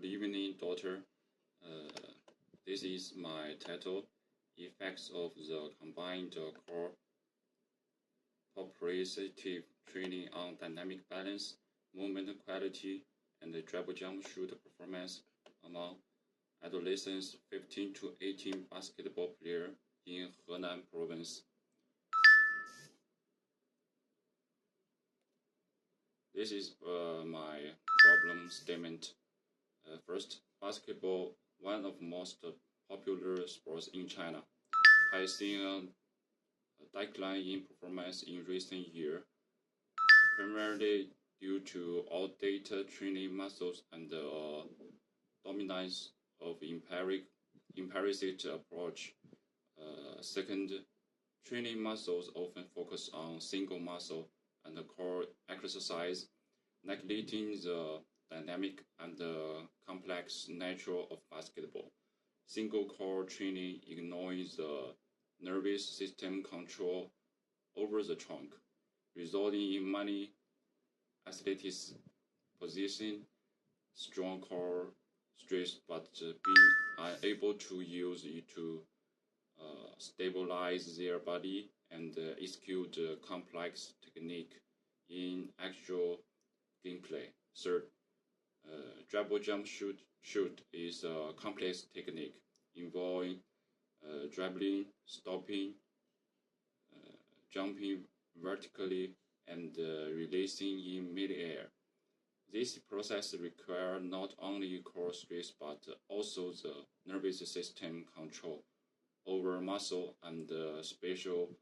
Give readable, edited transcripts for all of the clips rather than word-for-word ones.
Good evening, daughter. This is my title, Effects of the Combined Core Proprioceptive Training on Dynamic Balance, Movement Quality, and Dribble Jump Shoot Performance among adolescents 15 to 18 basketball players in Henan Province. This is my problem statement. First, basketball, one of the most popular sports in China, has seen a decline in performance in recent years, primarily due to outdated training methods and the dominance of empiric approach. Second, training methods often focus on single muscle and core exercise, neglecting the dynamic and complex nature of basketball. Single core training ignores the nervous system control over the trunk, resulting in many athletes possessing strong core strength but being unable to use it to stabilize their body and execute complex technique in actual gameplay. Third, dribble jump shoot is a complex technique involving dribbling, stopping, jumping vertically, and releasing in mid-air. This process requires not only core strength but also the nervous system control over muscle and spatial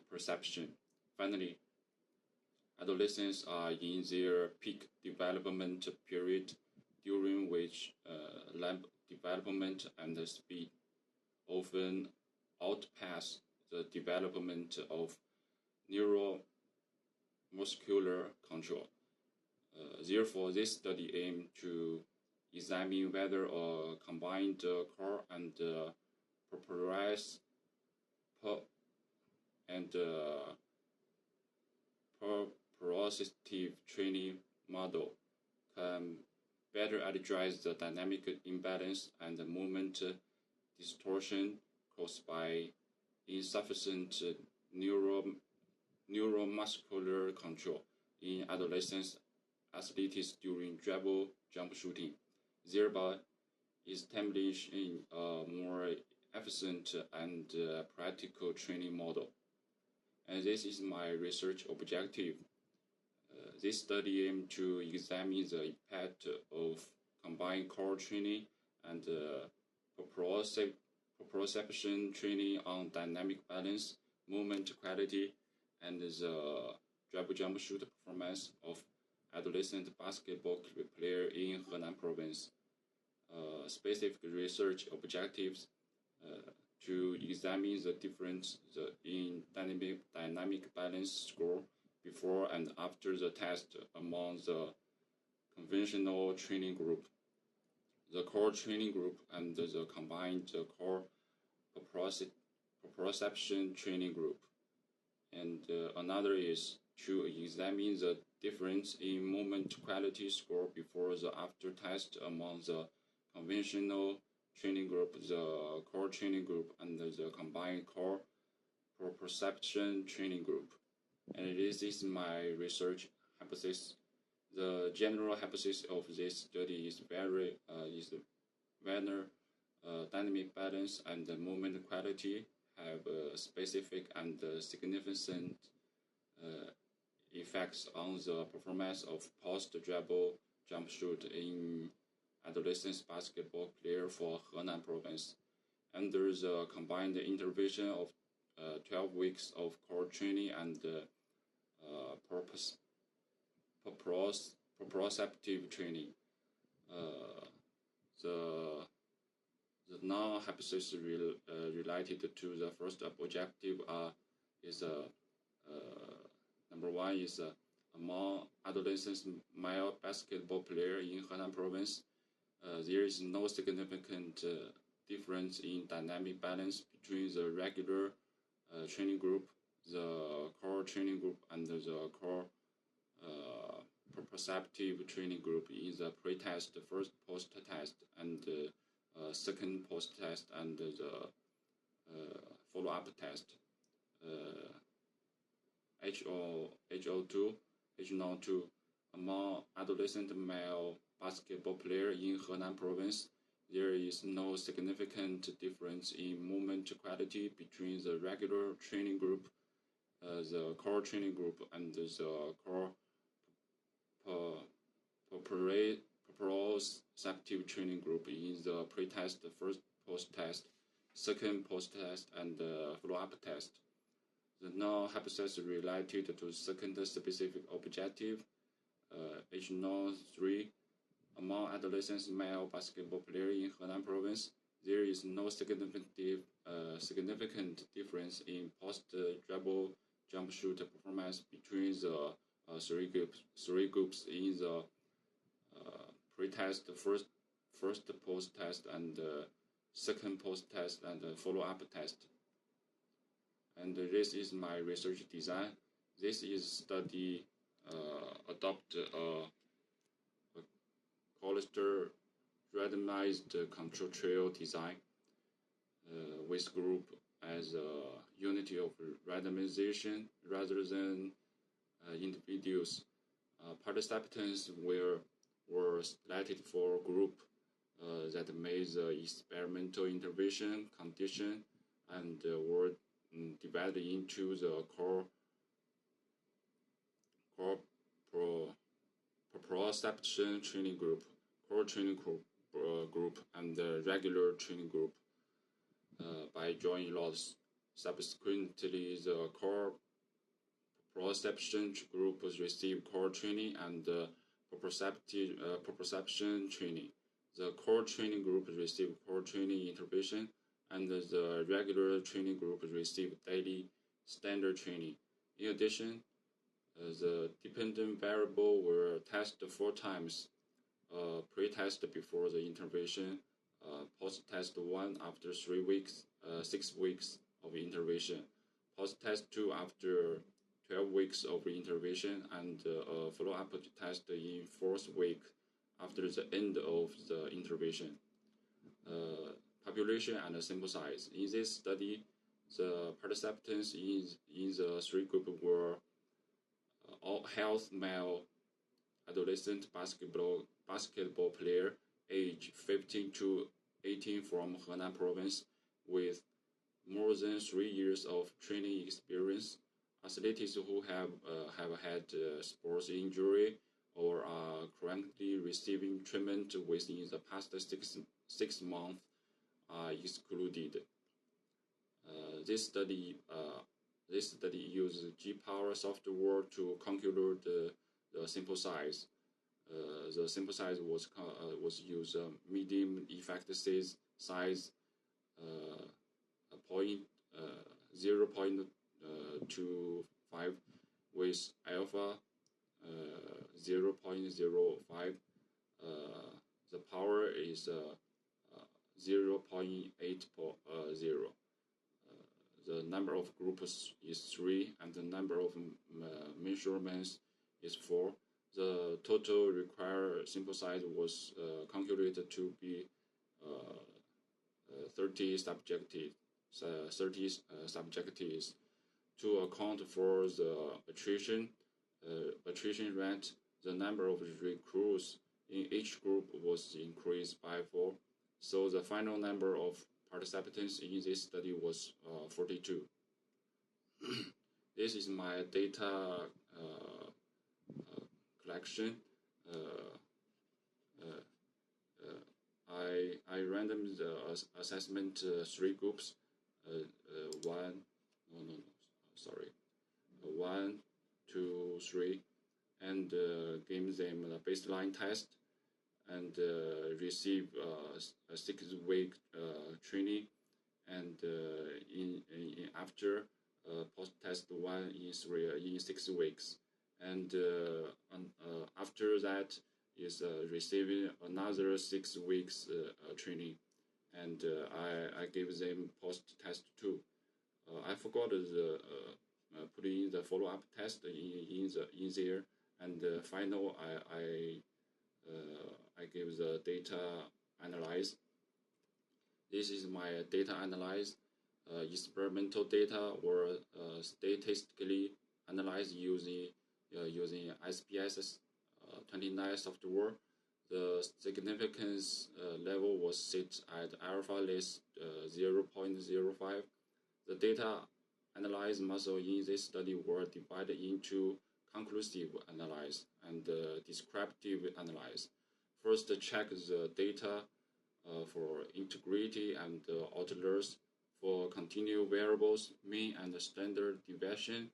perception. Finally, adolescents are in their peak development period, during which limb development and speed often outpace the development of neuromuscular control. Therefore, this study aimed to examine whether a combined core and proprioceptive training model can better address the dynamic imbalance and the movement distortion caused by insufficient neuromuscular control in adolescent athletes during dribble jump shooting, thereby establishing a more efficient and practical training model. And this is my research objective. This study aimed to examine the impact of combined core training and proprioception training on dynamic balance, movement quality, and the dribble jump shoot performance of adolescent basketball players in Henan Province. Specific research objectives to examine the difference in dynamic balance score before and after the test among the conventional training group, the core training group, and the combined core proprioception training group. And another is to examine the difference in movement quality score before the after test among the conventional training group, the core training group, and the combined core proprioception training group. And this is my research hypothesis. The general hypothesis of this study is whether dynamic balance and movement quality have specific and significant effects on the performance of post-dribble jump shoot in adolescent basketball players for Henan Province. Under the combined intervention of 12 weeks of core training and proprioceptive training, the non-hypothesis related to the first objective is number one is among adolescent male basketball players in Henan Province, there is no significant difference in dynamic balance between the regular training group, the core training group, and the core proprioceptive training group in the pre-test, first post-test, and second post-test, and the follow-up test. HO2, H02, among adolescent male basketball players in Henan province, there is no significant difference in movement quality between the regular training group, the core training group, and the core proprioceptive training group in the pre-test, first post-test, second post-test, and follow-up test. The non-hypothesis related to second specific objective, H03, among adolescent male basketball players in Henan province, there is no significant difference in post-dribble jump shoot performance between the three groups in the pre-test, first post-test, and second post-test, and follow-up test. And this is my research design. This is study adopt a cluster randomized control trial design with group as a unity of randomization rather than individuals. Participants were selected for a group that made the experimental intervention condition and were divided into the core proprioception training group, core training group, and the regular training group. By joining lots, subsequently the core proprioception group received core training and proprioception training. The core training group received core training intervention, and the regular training group received daily standard training. In addition, the dependent variable were tested 4 times, pre-test before the intervention, post-test 1 after 3 weeks, 6 weeks of intervention, post-test 2 after 12 weeks of intervention, and a follow-up test in 4th week after the end of the intervention. Population and sample size. In this study, the participants in the 3 groups were all healthy male adolescent basketball player age 15 to 18 from Henan province with more than 3 years of training experience, athletes who have had sports injury or are currently receiving treatment within the past 6 months are excluded. This study uses G-Power software to calculate the sample size. The sample size was used medium effect size 0.25 with alpha 0.05. The power is 0.80. The number of groups is 3, and the number of measurements is 4. The total required sample size was calculated to be 30 subjectives. To account for the attrition rate, the number of recruits in each group was increased by 4. So the final number of participants in this study was 42. This is my data collection. I random the assessment 3 groups. 1, 2, 3, and gave them a baseline test and receive a 6-week training, and after post-test 1 in 6 weeks, and after that is receiving another 6 weeks training, and I gave them post-test 2. I forgot the put in the follow-up test in there, And final, I give the data analyze. This is my data analyze. Experimental data were statistically analyzed using SPSS 29 software. The significance level was set at alpha less 0.05. The data analyzed muscle in this study were divided into conclusive analysis and descriptive analysis. First, check the data for integrity and outliers. For continued variables, mean and standard deviation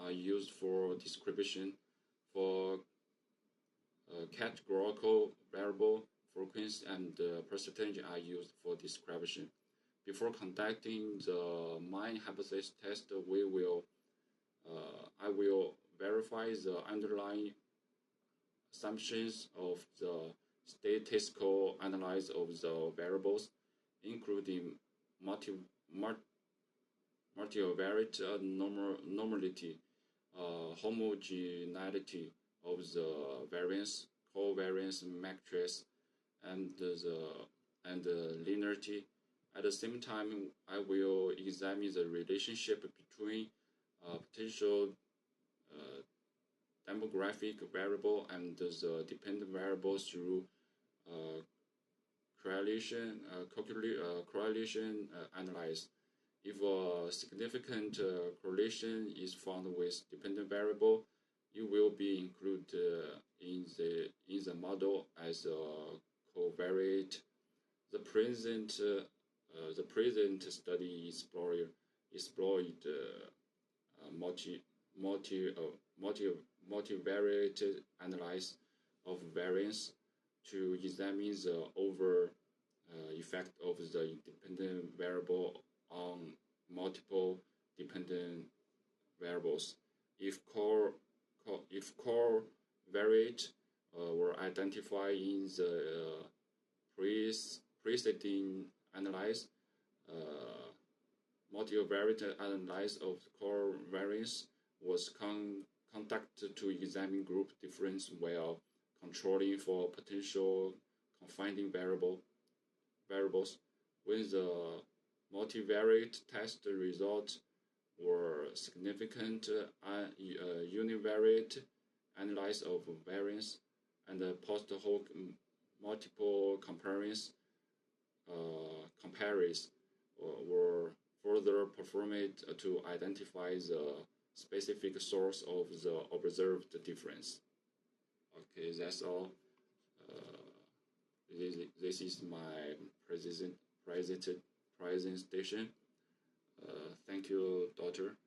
are used for description. For categorical variable, frequency and percentage are used for description. Before conducting the mine hypothesis test, I will verify the underlying assumptions of the statistical analysis of the variables, including multivariate normality, homogeneity of the variance, covariance matrix, and linearity. At the same time, I will examine the relationship between potential demographic variable and the dependent variable through correlation analysis. If a significant correlation is found with dependent variable, it will be included in the model as a covariate. The present study explored multivariate analysis of variance to examine the overall effect of the dependent variable on multiple dependent variables. If core variate were identified in the preceding analysis, multivariate analysis of core variance was conducted to examine group difference while controlling for potential confining variables. When the multivariate test results were significant, univariate analysis of variance and post-hoc multiple comparisons were further performed to identify the specific source of the observed difference. Okay, that's all. This is my presentation. Thank you, daughter.